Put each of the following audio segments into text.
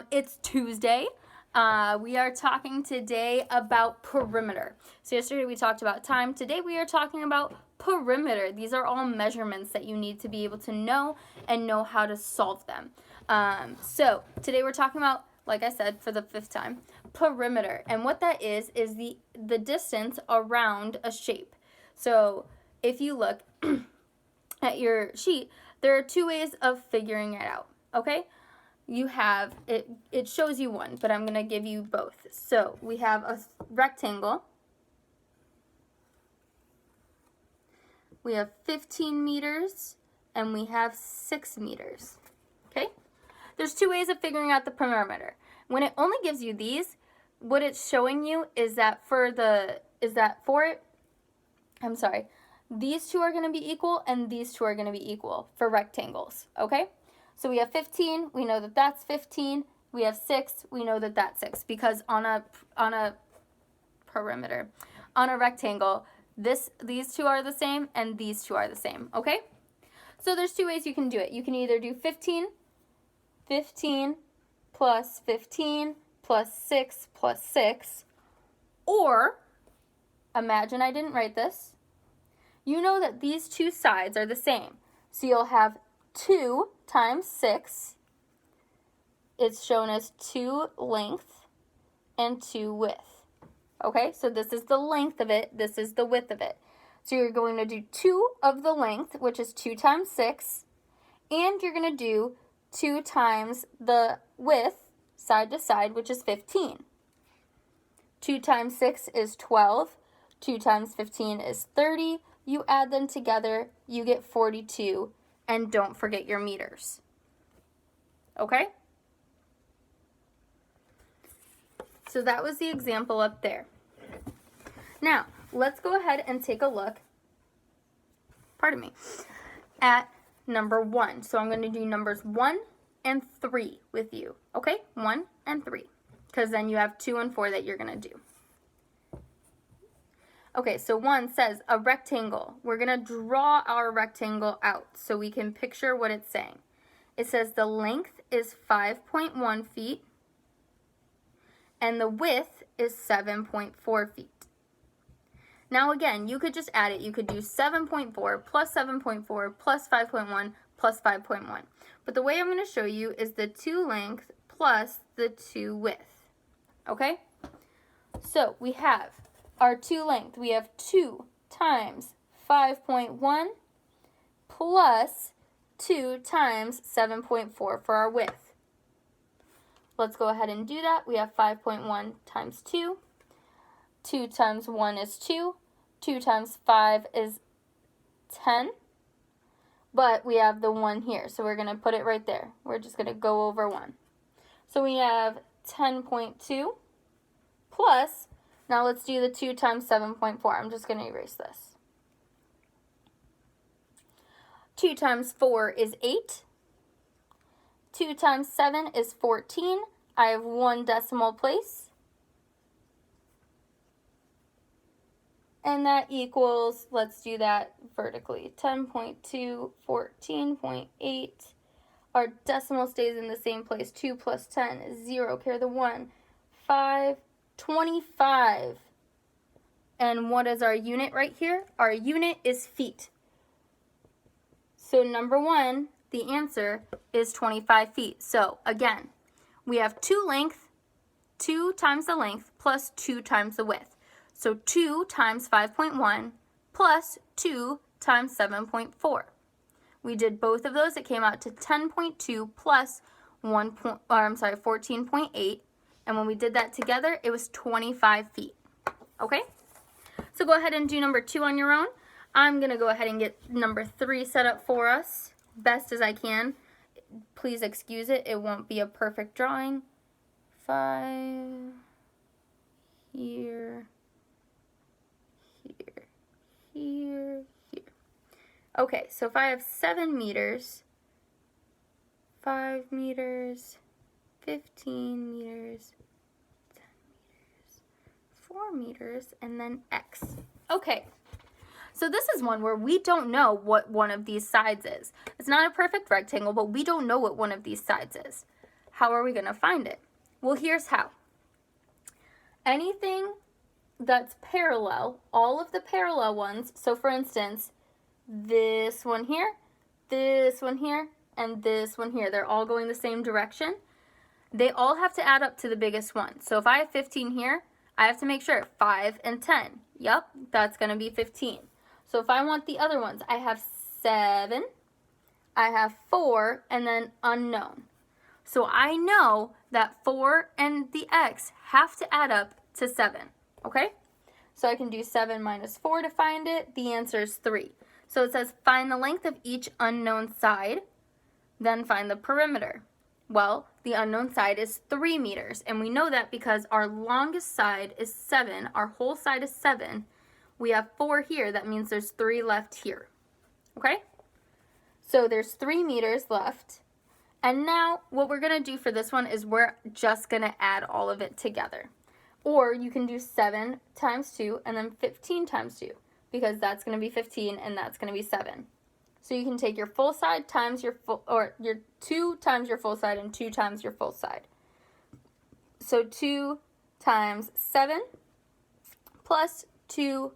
It's Tuesday. We are talking today about perimeter. So yesterday we talked about time. Today we are talking about perimeter. These are all measurements that you need to be able to know and know how to solve them. So today we're talking about, like I said for the 5th time, perimeter. And what that is the distance around a shape. So if you look at your sheet, there are 2 ways of figuring it out, okay? You have, it shows you one, but I'm going to give you both. So we have a rectangle. We have 15 meters, and we have 6 meters, okay? There's 2 ways of figuring out the perimeter. When it only gives you these, what it's showing you is that these 2 are going to be equal, and these 2 are going to be equal for rectangles, okay? So we have 15, we know that that's 15. We have 6, we know that that's 6, because on a perimeter, on a rectangle, these 2 are the same and these 2 are the same, okay? So there's 2 ways you can do it. You can either do 15 plus 15 plus 6 plus 6, or imagine I didn't write this. You know that these 2 sides are the same. So you'll have 2 times 6. It's shown as 2 length and 2 width. Okay, so this is the length of it. This is the width of it. So you're going to do 2 of the length, which is 2 times 6. And you're going to do 2 times the width, side to side, which is 15. 2 times 6 is 12. 2 times 15 is 30. You add them together, you get 42. And don't forget your meters. Okay? So that was the example up there. Now, let's go ahead and take a look, at number 1. So I'm going to do numbers 1 and 3 with you. Okay? 1 and 3. Because then you have 2 and 4 that you're going to do. Okay, so 1 says a rectangle. We're going to draw our rectangle out so we can picture what it's saying. It says the length is 5.1 feet and the width is 7.4 feet. Now again, you could just add it. You could do 7.4 plus 7.4 plus 5.1 plus 5.1. But the way I'm going to show you is the 2 length plus the 2 width. Okay? So we have our 2 length, we have 2 times 5.1 plus 2 times 7.4 for our width. Let's go ahead and do that. We have 5.1 times 2. 2 times 1 is 2. 2 times 5 is 10. But we have the 1 here, so we're going to put it right there. We're just going to go over 1. So we have 10.2 plus, now let's do the 2 times 7.4. I'm just going to erase this. 2 times 4 is 8. 2 times 7 is 14. I have 1 decimal place. And that equals, let's do that vertically, 10.2, 14.8. Our decimal stays in the same place. 2 plus 10 is 0. Carry the 1. 5. 25. And what is our unit right here? Our unit is feet. So number 1, the answer is 25 feet. So again, we have 2 length, 2 times the length plus 2 times the width. So 2 times 5.1 plus 2 times 7.4. We did both of those. It came out to 10.2 plus 14.8. And when we did that together, it was 25 feet. Okay? So go ahead and do number 2 on your own. I'm going to go ahead and get number 3 set up for us best as I can. Please excuse it. It won't be a perfect drawing. 5 here, here, here, here. Okay, so if I have 7 meters, 5 meters, 15 meters, 10 meters, 4 meters, and then X. Okay, so this is one where we don't know what one of these sides is. It's not a perfect rectangle, but we don't know what one of these sides is. how are we going to find it? Well, here's how. Anything that's parallel, all of the parallel ones, so for instance, this one here, and this one here, they're all going the same direction. They all have to add up to the biggest one. So if I have 15 here, I have to make sure 5 and 10. Yep, that's going to be 15. So if I want the other ones, I have 7, I have 4, and then unknown. So I know that 4 and the x have to add up to 7, okay? So I can do 7 minus 4 to find it. The answer is 3. So it says find the length of each unknown side, then find the perimeter. Well, the unknown side is 3 meters, and we know that because our longest side is 7, our whole side is 7. We have 4 here, that means there's 3 left here, okay? So there's 3 meters left, and now what we're gonna do for this one is we're just gonna add all of it together. Or you can do 7 times 2 and then 15 times 2, because that's gonna be 15 and that's gonna be 7. So you can take your full side times your full, or your 2 times your full side and 2 times your full side. So 2 times 7 plus 2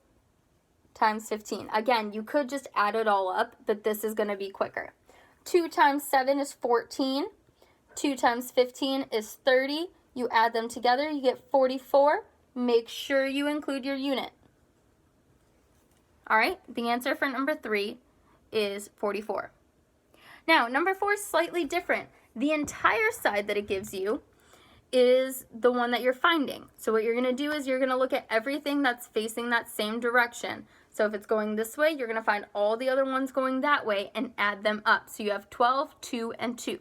times 15. Again, you could just add it all up, but this is going to be quicker. 2 times 7 is 14. 2 times 15 is 30. You add them together, you get 44. Make sure you include your unit. All right, the answer for number 3 is 44. Now, number 4 is slightly different. The entire side that it gives you is the one that you're finding. So what you're going to do is you're going to look at everything that's facing that same direction. So if it's going this way, you're going to find all the other ones going that way and add them up. So you have 12, 2, and 2.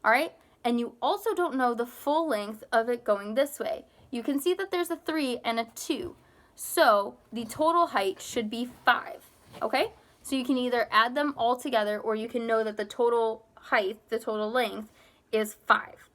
All right? And you also don't know the full length of it going this way. You can see that there's a 3 and a 2. So the total height should be 5. Okay? So you can either add them all together or you can know that the total height, the total length, is 5.